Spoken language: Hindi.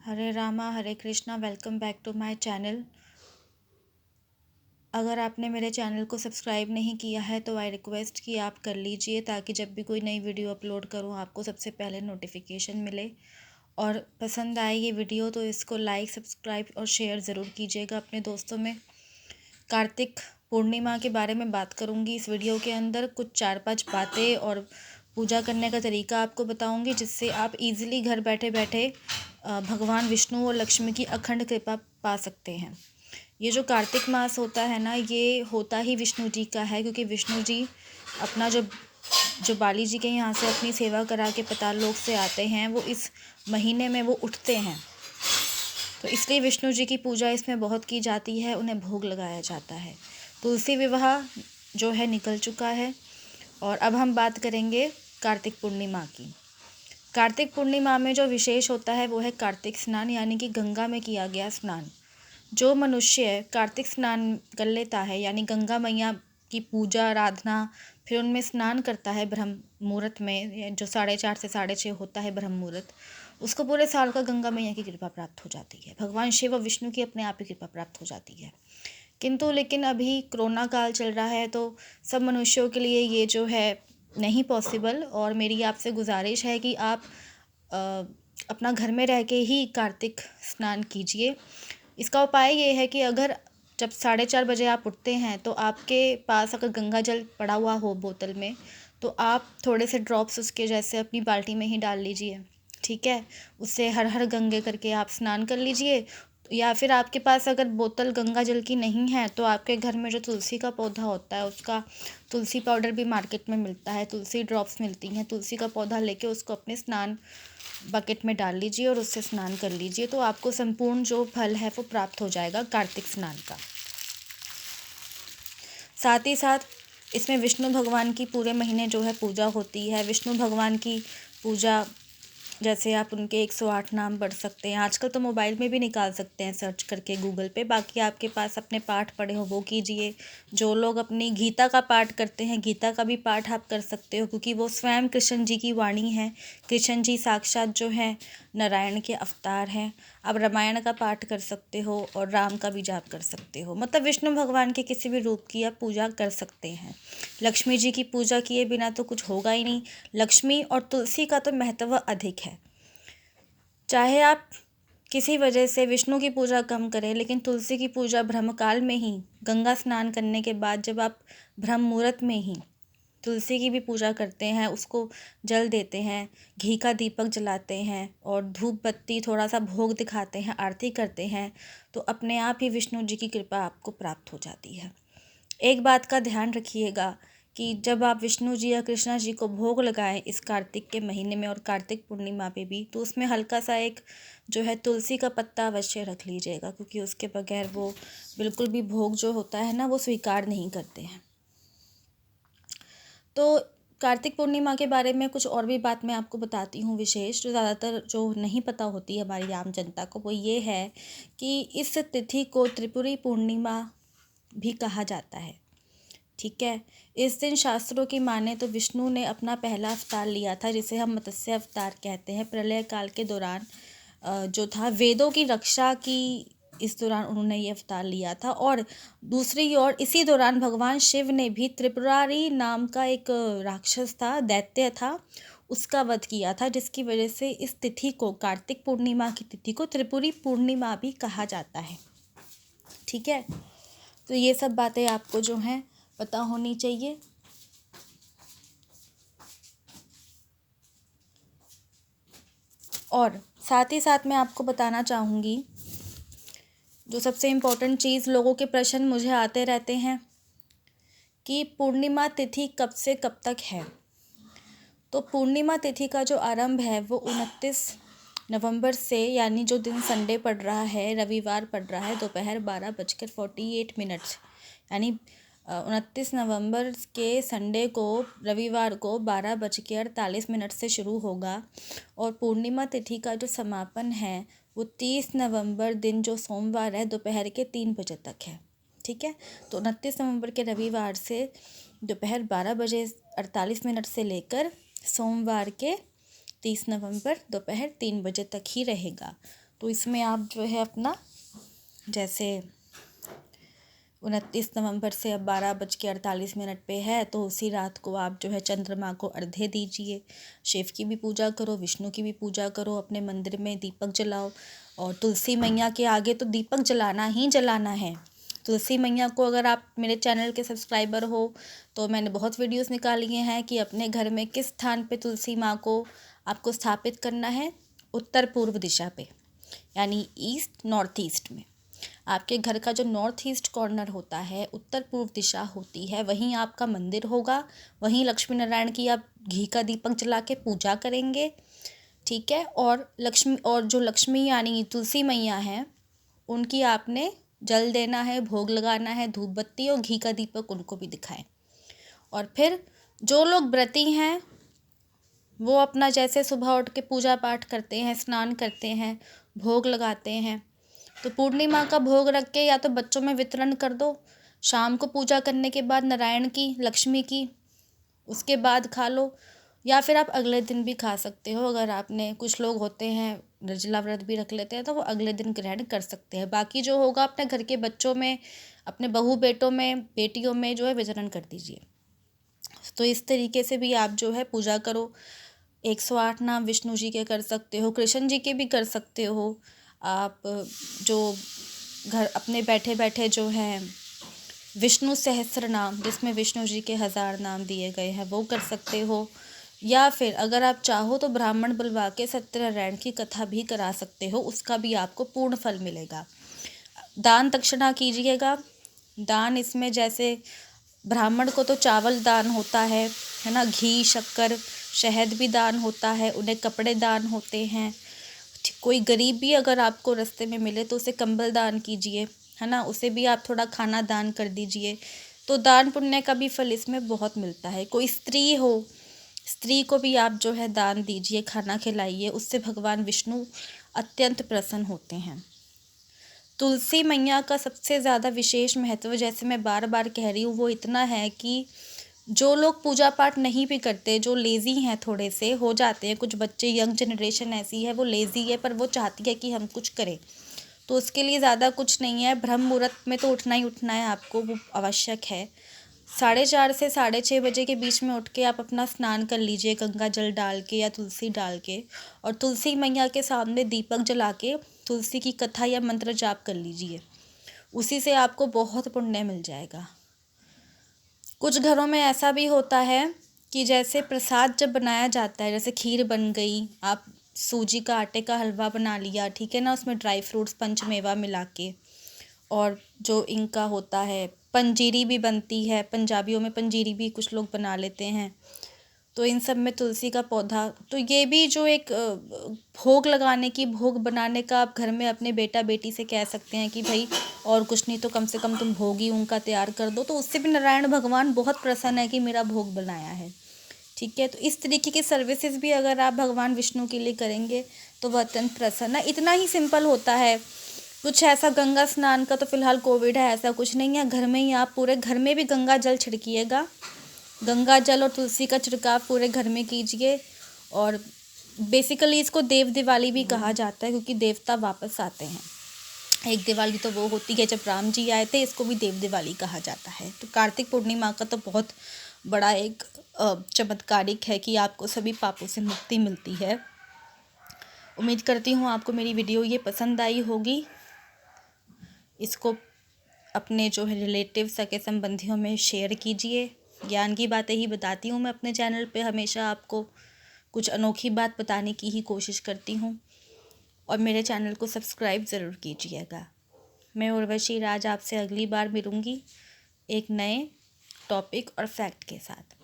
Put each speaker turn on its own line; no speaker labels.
हरे रामा हरे Krishna. Welcome back to my channel. अगर आपने मेरे चैनल को सब्सक्राइब नहीं किया है तो आई रिक्वेस्ट कि आप कर लीजिए, ताकि जब भी कोई नई वीडियो अपलोड करूं आपको सबसे पहले नोटिफिकेशन मिले। और पसंद आए ये वीडियो तो इसको लाइक, सब्सक्राइब और शेयर ज़रूर कीजिएगा अपने दोस्तों में। कार्तिक पूर्णिमा के बारे में बात करूंगी इस वीडियो के अंदर। कुछ 4-5 बातें और पूजा करने का तरीका आपको बताऊंगी, जिससे आप इजीली घर बैठे बैठे भगवान विष्णु और लक्ष्मी की अखंड कृपा पा सकते हैं। ये जो कार्तिक मास होता है ना, ये होता ही विष्णु जी का है, क्योंकि विष्णु जी अपना जो जो बाली जी के यहाँ से अपनी सेवा करा के पाताल लोक से आते हैं, वो इस महीने में वो उठते हैं। तो इसलिए विष्णु जी की पूजा इसमें बहुत की जाती है, उन्हें भोग लगाया जाता है। तुलसी विवाह जो है निकल चुका है। और अब हम बात करेंगे कार्तिक पूर्णिमा की। कार्तिक पूर्णिमा में जो विशेष होता है वो है कार्तिक स्नान, यानी कि गंगा में किया गया स्नान। जो मनुष्य कार्तिक स्नान कर लेता है, यानी गंगा मैया की पूजा आराधना, फिर उनमें स्नान करता है ब्रह्म मुहूर्त में, जो 4:30 से 6:30 होता है ब्रह्म मुहूर्त, उसको पूरे साल का गंगा मैया की कृपा प्राप्त हो जाती है। भगवान शिव और विष्णु की अपने आप ही कृपा प्राप्त हो जाती है। लेकिन अभी कोरोना काल चल रहा है, तो सब मनुष्यों के लिए ये जो है नहीं पॉसिबल। और मेरी आपसे गुजारिश है कि आप अ, अपना घर में रह के ही कार्तिक स्नान कीजिए। इसका उपाय ये है कि अगर जब 4:30 बजे आप उठते हैं, तो आपके पास अगर गंगा जल पड़ा हुआ हो बोतल में, तो आप थोड़े से ड्रॉप्स उसके जैसे अपनी बाल्टी में ही डाल लीजिए। ठीक है, उससे हर हर गंगे करके आप स्नान कर लीजिए। या फिर आपके पास अगर बोतल गंगा जल की नहीं है, तो आपके घर में जो तुलसी का पौधा होता है, उसका तुलसी पाउडर भी मार्केट में मिलता है, तुलसी ड्रॉप्स मिलती हैं, तुलसी का पौधा लेके उसको अपने स्नान बकेट में डाल लीजिए और उससे स्नान कर लीजिए। तो आपको संपूर्ण जो फल है वो प्राप्त हो जाएगा कार्तिक स्नान का। साथ ही साथ इसमें विष्णु भगवान की पूरे महीने जो है पूजा होती है। विष्णु भगवान की पूजा, जैसे आप उनके 108 नाम पढ़ सकते हैं। आजकल तो मोबाइल में भी निकाल सकते हैं सर्च करके गूगल पे। बाकी आपके पास अपने पाठ पढ़े हो वो कीजिए। जो लोग अपनी गीता का पाठ करते हैं, गीता का भी पाठ आप कर सकते हो, क्योंकि वो स्वयं कृष्ण जी की वाणी है। कृष्ण जी साक्षात जो है नारायण के अवतार हैं। आप रामायण का पाठ कर सकते हो और राम का भी जाप कर सकते हो। मतलब विष्णु भगवान के किसी भी रूप की आप पूजा कर सकते हैं। लक्ष्मी जी की पूजा किए बिना तो कुछ होगा ही नहीं। लक्ष्मी और तुलसी का तो महत्व अधिक है। चाहे आप किसी वजह से विष्णु की पूजा कम करें, लेकिन तुलसी की पूजा ब्रह्मकाल में ही, गंगा स्नान करने के बाद जब आप ब्रह्म मुहूर्त में ही तुलसी की भी पूजा करते हैं, उसको जल देते हैं, घी का दीपक जलाते हैं और धूप बत्ती थोड़ा सा भोग दिखाते हैं, आरती करते हैं, तो अपने आप ही विष्णु जी की कृपा आपको प्राप्त हो जाती है। एक बात का ध्यान रखिएगा कि जब आप विष्णु जी या कृष्णा जी को भोग लगाएं इस कार्तिक के महीने में और कार्तिक पूर्णिमा पे भी, तो उसमें हल्का सा एक जो है तुलसी का पत्ता अवश्य रख लीजिएगा, क्योंकि उसके बगैर वो बिल्कुल भी भोग जो होता है ना वो स्वीकार नहीं करते हैं। तो कार्तिक पूर्णिमा के बारे में कुछ और भी बात मैं आपको बताती हूँ विशेष, जो ज़्यादातर जो नहीं पता होती है हमारी आम जनता को, वो ये है कि इस तिथि को त्रिपुरी पूर्णिमा भी कहा जाता है। ठीक है, इस दिन शास्त्रों की माने तो विष्णु ने अपना पहला अवतार लिया था, जिसे हम मत्स्य अवतार कहते हैं। प्रलय काल के दौरान जो था वेदों की रक्षा की, इस दौरान उन्होंने ये अवतार लिया था। और दूसरी ओर इसी दौरान भगवान शिव ने भी त्रिपुरारी नाम का एक राक्षस था, दैत्य था, उसका वध किया था, जिसकी वजह से इस तिथि को, कार्तिक पूर्णिमा की तिथि को त्रिपुरी पूर्णिमा भी कहा जाता है। ठीक है, तो ये सब बातें आपको जो हैं पता होनी चाहिए। और साथ ही साथ मैं आपको बताना चाहूँगी, जो सबसे इम्पोर्टेंट चीज़, लोगों के प्रश्न मुझे आते रहते हैं कि पूर्णिमा तिथि कब से कब तक है। तो पूर्णिमा तिथि का जो आरंभ है वो 29 नवंबर से, यानी जो दिन संडे पड़ रहा है, रविवार पड़ रहा है, दोपहर 12:48, यानी 29 नवंबर के संडे को, रविवार को 12:48 से शुरू होगा। और पूर्णिमा तिथि का जो समापन है वो 30 नवंबर दिन, जो सोमवार है, दोपहर के 3 बजे तक है। ठीक है, तो 29 नवंबर के रविवार से दोपहर 12:48 से लेकर सोमवार के 30 नवंबर दोपहर 3 बजे तक ही रहेगा। तो इसमें आप जो है अपना जैसे 29 नवंबर से अब 12:48 पे है, तो उसी रात को आप जो है चंद्रमा को अर्घ्य दीजिए। शिव की भी पूजा करो, विष्णु की भी पूजा करो, अपने मंदिर में दीपक जलाओ और तुलसी मैया के आगे तो दीपक जलाना ही जलाना है। तुलसी मैया को, अगर आप मेरे चैनल के सब्सक्राइबर हो तो मैंने बहुत वीडियोस निकाली हैं कि अपने घर में किस स्थान पे तुलसी माँ को आपको स्थापित करना है। उत्तर पूर्व दिशा पे, यानी ईस्ट नॉर्थ ईस्ट में। आपके घर का जो नॉर्थ ईस्ट कॉर्नर होता है, उत्तर पूर्व दिशा होती है, वहीं आपका मंदिर होगा। वहीं लक्ष्मी नारायण की आप घी का दीपक जला के पूजा करेंगे, ठीक है। और जो लक्ष्मी यानी तुलसी मैया हैं, उनकी आपने जल देना है, भोग लगाना है, धूप बत्ती और घी का दीपक उनको भी दिखाएं। और फिर जो लोग व्रती हैं वो अपना जैसे सुबह उठ के पूजा पाठ करते हैं, स्नान करते हैं, भोग लगाते हैं, तो पूर्णिमा का भोग रख के या तो बच्चों में वितरण कर दो। शाम को पूजा करने के बाद नारायण की, लक्ष्मी की, उसके बाद खा लो, या फिर आप अगले दिन भी खा सकते हो। अगर आपने, कुछ लोग होते हैं निर्जला व्रत भी रख लेते हैं, तो वो अगले दिन ग्रहण कर सकते हैं। बाकी जो होगा अपने घर के बच्चों में, अपने बहू बेटों में, बेटियों में जो है वितरण कर दीजिए। तो इस तरीके से भी आप जो है पूजा करो। 108 नाम विष्णु जी के कर सकते हो, कृष्ण जी के भी कर सकते हो। आप जो घर अपने बैठे बैठे जो है विष्णु सहस्त्र नाम, जिसमें विष्णु जी के 1000 नाम दिए गए हैं, वो कर सकते हो। या फिर अगर आप चाहो तो ब्राह्मण बुलवा के सत्यनारायण की कथा भी करा सकते हो, उसका भी आपको पूर्ण फल मिलेगा। दान दक्षिणा कीजिएगा। दान इसमें जैसे ब्राह्मण को तो चावल दान होता है ना, घी, शक्कर, शहद भी दान होता है, उन्हें कपड़े दान होते हैं। कोई गरीब भी अगर आपको रास्ते में मिले तो उसे कंबल दान कीजिए, है ना, उसे भी आप थोड़ा खाना दान कर दीजिए। तो दान पुण्य का भी फल इसमें बहुत मिलता है। कोई स्त्री हो, स्त्री को भी आप जो है दान दीजिए, खाना खिलाइए, उससे भगवान विष्णु अत्यंत प्रसन्न होते हैं। तुलसी मैया का सबसे ज़्यादा विशेष महत्व, जैसे मैं बार बार कह रही हूँ, वो इतना है कि जो लोग पूजा पाठ नहीं भी करते, जो लेज़ी हैं, थोड़े से हो जाते हैं, कुछ बच्चे, यंग जनरेशन ऐसी है वो लेज़ी है, पर वो चाहती है कि हम कुछ करें, तो उसके लिए ज़्यादा कुछ नहीं है। ब्रह्म मुहूर्त में तो उठना ही उठना है आपको, वो आवश्यक है। 4:30 से 6:30 बजे के बीच में उठ के आप अपना स्नान कर लीजिए, गंगा जल डाल के या तुलसी डाल के, और तुलसी मैया के सामने दीपक जला के तुलसी की कथा या मंत्र जाप कर लीजिए। उसी से आपको बहुत पुण्य मिल जाएगा। कुछ घरों में ऐसा भी होता है कि जैसे प्रसाद जब बनाया जाता है, जैसे खीर बन गई, आप सूजी का, आटे का हलवा बना लिया, ठीक है ना, उसमें ड्राई फ्रूट्स, पंचमेवा मिला के, और जो इनका होता है पंजीरी भी बनती है, पंजाबियों में पंजीरी भी कुछ लोग बना लेते हैं, तो इन सब में तुलसी का पौधा, तो ये भी जो एक भोग लगाने की, भोग बनाने का, आप घर में अपने बेटा बेटी से कह सकते हैं कि भाई और कुछ नहीं तो कम से कम तुम भोग ही उनका तैयार कर दो, तो उससे भी नारायण भगवान बहुत प्रसन्न है कि मेरा भोग बनाया है, ठीक है। तो इस तरीके की सर्विसेज भी अगर आप भगवान विष्णु के लिए करेंगे तो वह अत्यंत प्रसन्न है। इतना ही सिंपल होता है। कुछ ऐसा, गंगा स्नान का तो फिलहाल कोविड है, ऐसा कुछ नहीं है। घर में ही आप पूरे घर में भी गंगा जल छिड़किएगा, गंगा जल और तुलसी का छिड़काव पूरे घर में कीजिए। और बेसिकली इसको देव दिवाली भी कहा जाता है, क्योंकि देवता वापस आते हैं। एक दिवाली तो वो होती है जब राम जी आए थे, इसको भी देव दिवाली कहा जाता है। तो कार्तिक पूर्णिमा का तो बहुत बड़ा एक चमत्कारिक है कि आपको सभी पापों से मुक्ति मिलती है। उम्मीद करती हूँ आपको मेरी वीडियो ये पसंद आई होगी। इसको अपने जो है रिलेटिव, सगे संबंधियों में शेयर कीजिए। ज्ञान की बातें ही बताती हूँ मैं अपने चैनल पे, हमेशा आपको कुछ अनोखी बात बताने की ही कोशिश करती हूँ। और मेरे चैनल को सब्सक्राइब ज़रूर कीजिएगा। मैं उर्वशी राज आपसे अगली बार मिलूँगी एक नए टॉपिक और फैक्ट के साथ।